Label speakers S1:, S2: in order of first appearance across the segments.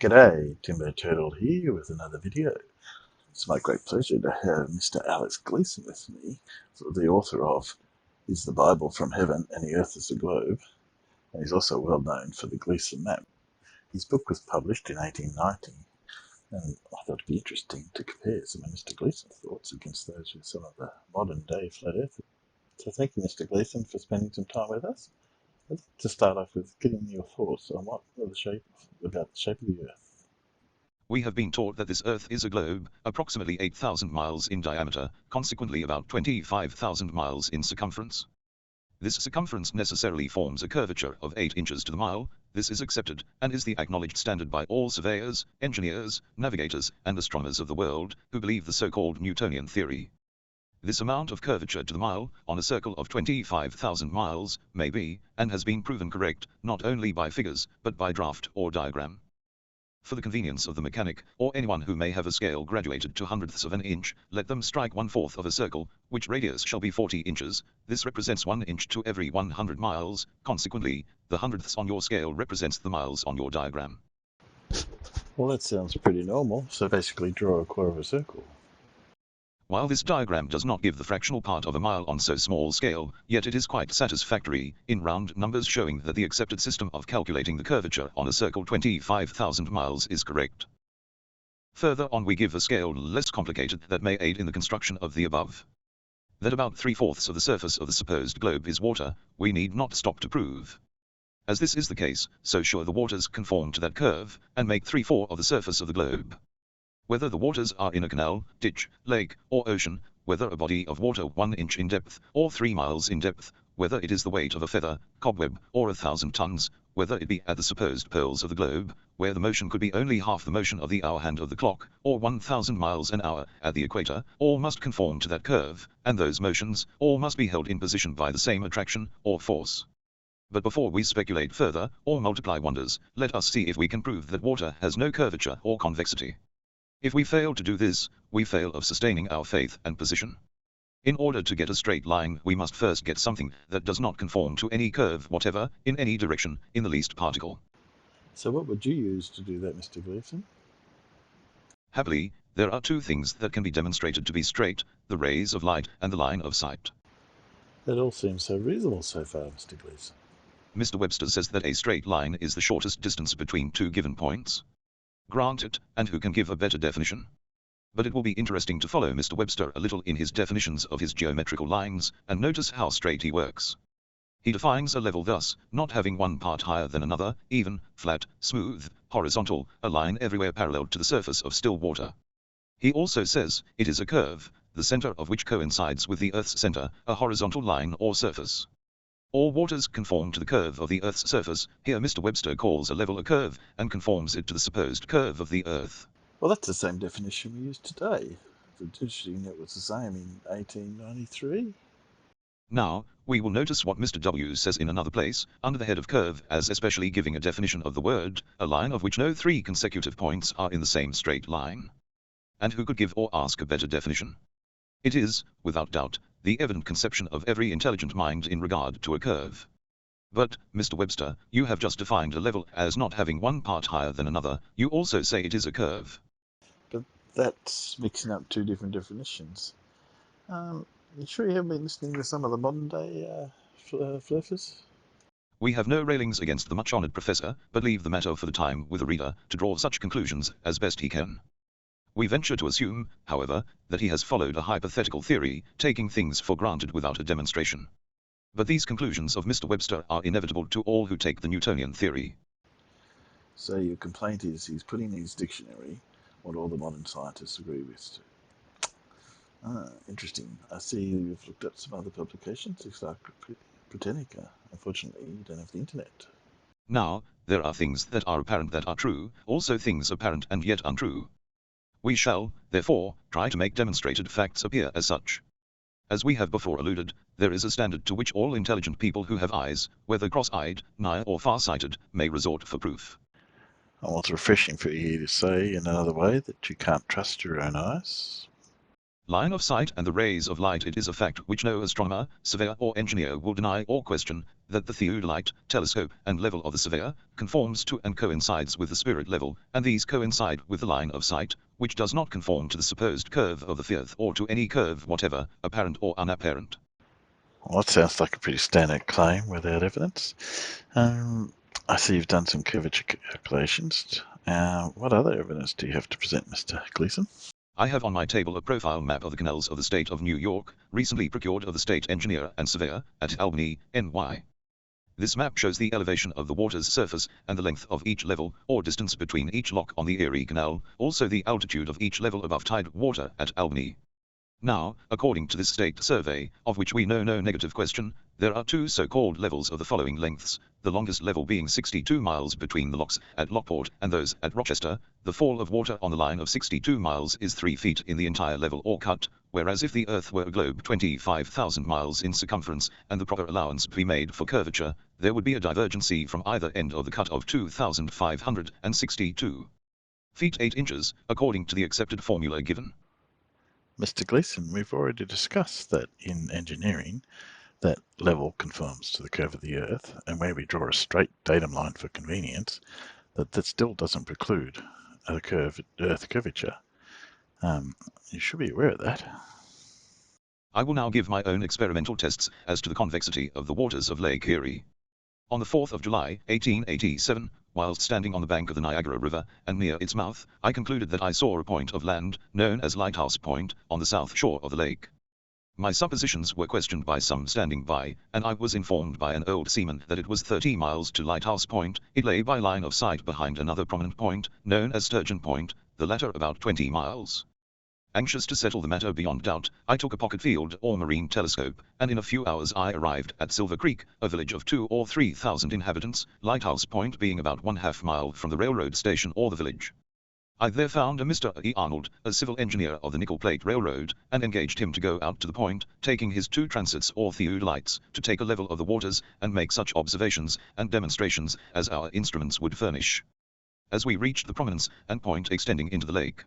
S1: G'day, Timber Turtle here with another video. It's my great pleasure to have Mr Alex Gleason with me, the author of Is the Bible from Heaven and the Earth is a Globe, and he's also well known for the Gleason map. His book was published in 1890, and I thought it'd be interesting to compare some of Mr Gleason's thoughts against those of some of the modern day flat earthers. So thank you, Mr Gleason, for spending some time with us. Let's just start off with getting your thoughts on about the shape of the Earth.
S2: We have been taught that this Earth is a globe, approximately 8,000 miles in diameter, consequently about 25,000 miles in circumference. This circumference necessarily forms a curvature of 8 inches to the mile. This is accepted, and is the acknowledged standard by all surveyors, engineers, navigators, and astronomers of the world, who believe the so-called Newtonian theory. This amount of curvature to the mile, on a circle of 25,000 miles, may be, and has been proven correct, not only by figures, but by draft or diagram. For the convenience of the mechanic, or anyone who may have a scale graduated to hundredths of an inch, let them strike 1/4 of a circle, which radius shall be 40 inches. This represents 1 inch to every 100 miles. Consequently, the hundredths on your scale represents the miles on your diagram.
S1: Well, that sounds pretty normal. So basically draw a quarter of a circle.
S2: While this diagram does not give the fractional part of a mile on so small scale, yet it is quite satisfactory, in round numbers, showing that the accepted system of calculating the curvature on a circle 25,000 miles is correct. Further on we give a scale less complicated that may aid in the construction of the above. That about 3/4 of the surface of the supposed globe is water, we need not stop to prove. As this is the case, so sure the waters conform to that curve, and make 3/4 of the surface of the globe. Whether the waters are in a canal, ditch, lake, or ocean, whether a body of water 1 inch in depth, or 3 miles in depth, whether it is the weight of a feather, cobweb, or 1,000 tons, whether it be at the supposed poles of the globe, where the motion could be only half the motion of the hour hand of the clock, or 1,000 miles an hour at the equator, all must conform to that curve, and those motions, all must be held in position by the same attraction, or force. But before we speculate further, or multiply wonders, let us see if we can prove that water has no curvature or convexity. If we fail to do this, we fail of sustaining our faith and position. In order to get a straight line, we must first get something that does not conform to any curve whatever, in any direction, in the least particle.
S1: So what would you use to do that, Mr. Gleason?
S2: Happily, there are two things that can be demonstrated to be straight: the rays of light and the line of sight.
S1: That all seems so reasonable so far, Mr. Gleason.
S2: Mr. Webster says that a straight line is the shortest distance between two given points. Grant it, and who can give a better definition? But it will be interesting to follow Mr. Webster a little in his definitions of his geometrical lines, and notice how straight he works. He defines a level thus: not having one part higher than another, even, flat, smooth, horizontal, a line everywhere parallel to the surface of still water. He also says, it is a curve, the center of which coincides with the Earth's center, a horizontal line or surface. All waters conform to the curve of the Earth's surface. Here Mr. Webster calls a level a curve, and conforms it to the supposed curve of the Earth.
S1: Well, that's the same definition we use today. It's interesting it was the same in 1893.
S2: Now, we will notice what Mr. W says in another place, under the head of curve, as especially giving a definition of the word, a line of which no 3 consecutive points are in the same straight line. And who could give or ask a better definition? It is, without doubt, the evident conception of every intelligent mind in regard to a curve. But, Mr. Webster, you have just defined a level as not having one part higher than another. You also say it is a curve.
S1: But that's mixing up two different definitions. You sure you haven't been listening to some of the modern day flirters?
S2: We have no railings against the much-honored professor, but leave the matter for the time with the reader to draw such conclusions as best he can. We venture to assume, however, that he has followed a hypothetical theory, taking things for granted without a demonstration. But these conclusions of Mr. Webster are inevitable to all who take the Newtonian theory.
S1: So your complaint is he's putting in his dictionary what all the modern scientists agree with. Interesting. I see you've looked at some other publications, looks like Britannica. Unfortunately, you don't have the internet.
S2: Now, there are things that are apparent that are true, also things apparent and yet untrue. We shall, therefore, try to make demonstrated facts appear as such. As we have before alluded, there is a standard to which all intelligent people who have eyes, whether cross-eyed, nigh or far-sighted, may resort for proof.
S1: Well, it's refreshing for you to say in another way that you can't trust your own eyes.
S2: line of sight and the rays of light. It is a fact which no astronomer, surveyor or engineer will deny or question, that the theodolite, telescope and level of the surveyor, conforms to and coincides with the spirit level, and these coincide with the line of sight, which does not conform to the supposed curve of the earth or to any curve whatever, apparent or unapparent.
S1: Well, that sounds like a pretty standard claim without evidence. I see you've done some curvature calculations. What other evidence do you have to present, Mr. Gleason?
S2: I have on my table a profile map of the canals of the state of New York, recently procured of the state engineer and surveyor at Albany, NY. This map shows the elevation of the water's surface and the length of each level or distance between each lock on the Erie Canal, also the altitude of each level above tide water at Albany. Now, according to this state survey, of which we know no negative question, there are two so-called levels of the following lengths, the longest level being 62 miles between the locks at Lockport and those at Rochester. The fall of water on the line of 62 miles is 3 feet in the entire level or cut, whereas if the Earth were a globe 25,000 miles in circumference and the proper allowance be made for curvature, there would be a divergency from either end of the cut of 2,562 feet 8 inches, according to the accepted formula given.
S1: Mr. Gleason, we've already discussed that in engineering, that level conforms to the curve of the Earth, and where we draw a straight datum line for convenience, that still doesn't preclude a Earth curvature. You should be aware of that.
S2: I will now give my own experimental tests as to the convexity of the waters of Lake Erie. On the 4th of July, 1887, whilst standing on the bank of the Niagara River and near its mouth, I concluded that I saw a point of land, known as Lighthouse Point, on the south shore of the lake. My suppositions were questioned by some standing by, and I was informed by an old seaman that it was 30 miles to Lighthouse Point. It lay by line of sight behind another prominent point, known as Sturgeon Point, the latter about 20 miles. Anxious to settle the matter beyond doubt, I took a pocket field or marine telescope, and in a few hours I arrived at Silver Creek, a village of 2,000 or 3,000 inhabitants, Lighthouse Point being about 1/2 mile from the railroad station or the village. I there found a Mr. E. Arnold, a civil engineer of the Nickel Plate Railroad, and engaged him to go out to the point, taking his 2 transits or theodolites, to take a level of the waters, and make such observations and demonstrations as our instruments would furnish. As we reached the prominence and point extending into the lake,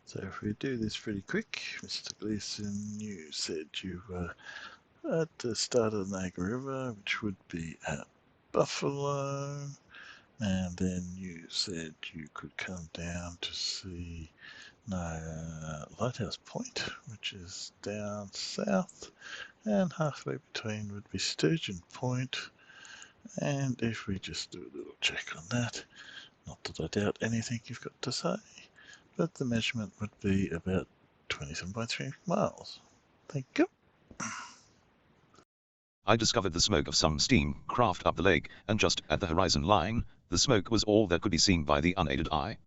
S1: So if we do this pretty quick, Mr. Gleason, you said you were at the start of the Niagara River, which would be at Buffalo, and then you said you could come down to see Lighthouse Point, which is down south, and halfway between would be Sturgeon Point. And if we just do a little check on that, not that I doubt anything you've got to say, but the measurement would be about 27.3 miles. Thank you.
S2: I discovered the smoke of some steam craft up the lake, and just at the horizon line, the smoke was all that could be seen by the unaided eye.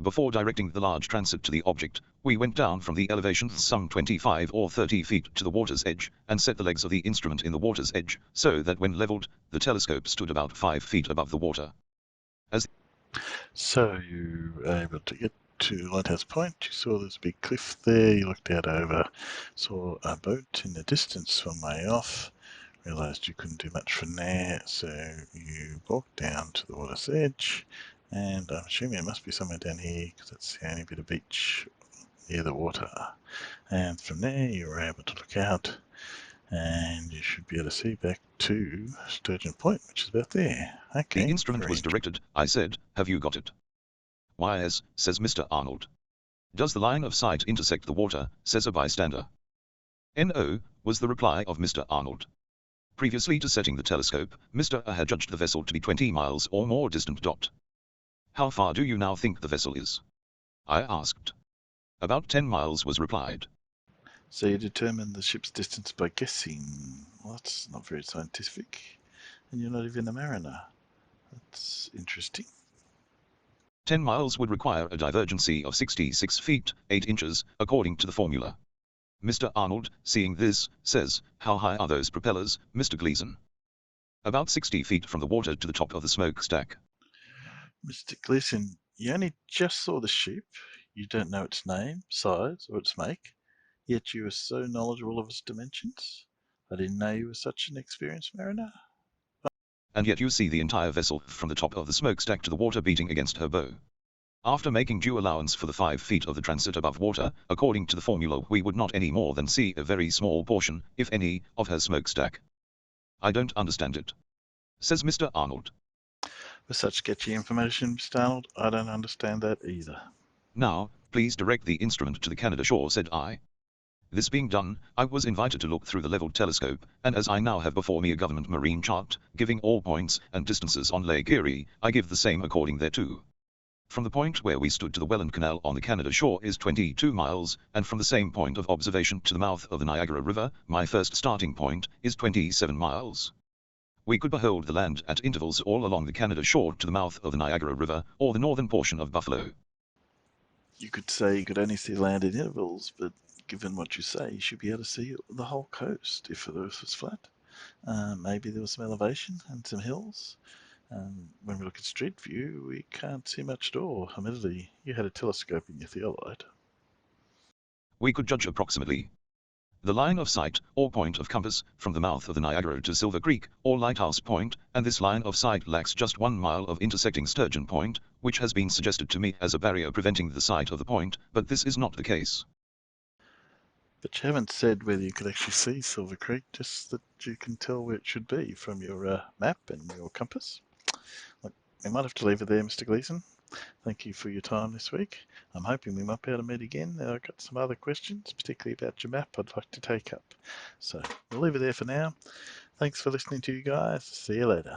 S2: Before directing the large transit to the object, we went down from the elevation some 25 or 30 feet to the water's edge, and set the legs of the instrument in the water's edge, so that when leveled, the telescope stood about 5 feet above the water.
S1: So you were able to get to Lighthouse Point, you saw there's a big cliff there, you looked out over, saw a boat in the distance some way off, realised you couldn't do much from there, so you walked down to the water's edge, and I'm assuming it must be somewhere down here, because that's the only bit of beach near the water. And from there you were able to look out, and you should be able to see back to Sturgeon Point, which is about there. Okay.
S2: The instrument was directed. I said, "Have you got it?" "Why, yes," says Mr. Arnold. "Does the line of sight intersect the water?" says a bystander. "No," was the reply of Mr. Arnold. Previously to setting the telescope, Mr. A had judged the vessel to be 20 miles or more distant. "How far do you now think the vessel is?" I asked. "About 10 miles," was replied.
S1: So you determined the ship's distance by guessing. Well, that's not very scientific. And you're not even a mariner. That's interesting.
S2: 10 miles would require a divergency of 66 feet, 8 inches, according to the formula. Mr. Arnold, seeing this, says, "How high are those propellers, Mr. Gleason?" "About 60 feet from the water to the top of the smokestack."
S1: Mr. Gleason, you only just saw the ship. You don't know its name, size, or its make, yet you are so knowledgeable of its dimensions. I didn't know you were such an experienced mariner.
S2: "And yet you see the entire vessel from the top of the smokestack to the water beating against her bow." After making due allowance for the 5 feet of the transit above water, according to the formula, we would not any more than see a very small portion, if any, of her smokestack. I don't understand it, says Mr. Arnold.
S1: With such sketchy information, Mr. Arnold, I don't understand that either.
S2: Now, please direct the instrument to the Canada shore, said I. This being done, I was invited to look through the leveled telescope, and as I now have before me a government marine chart, giving all points and distances on Lake Erie, I give the same according thereto. From the point where we stood to the Welland Canal on the Canada shore is 22 miles, and from the same point of observation to the mouth of the Niagara River, my first starting point, is 27 miles. We could behold the land at intervals all along the Canada shore to the mouth of the Niagara River, or the northern portion of Buffalo.
S1: You could say you could only see land in intervals, but given what you say, you should be able to see the whole coast if the earth was flat. Maybe there was some elevation and some hills. When we look at street view, we can't see much at all. Admittedly, you had a telescope in your theodolite.
S2: We could judge approximately the line of sight, or point of compass, from the mouth of the Niagara to Silver Creek, or Lighthouse Point, and this line of sight lacks just 1 mile of intersecting Sturgeon Point, which has been suggested to me as a barrier preventing the sight of the point, but this is not the case.
S1: But you haven't said whether you could actually see Silver Creek, just that you can tell where it should be from your map and your compass. Look, we might have to leave it there, Mr. Gleason. Thank you for your time this week. I'm hoping we might be able to meet again. I've got some other questions, particularly about your map, I'd like to take up. So we'll leave it there for now. Thanks for listening to you guys. See you later.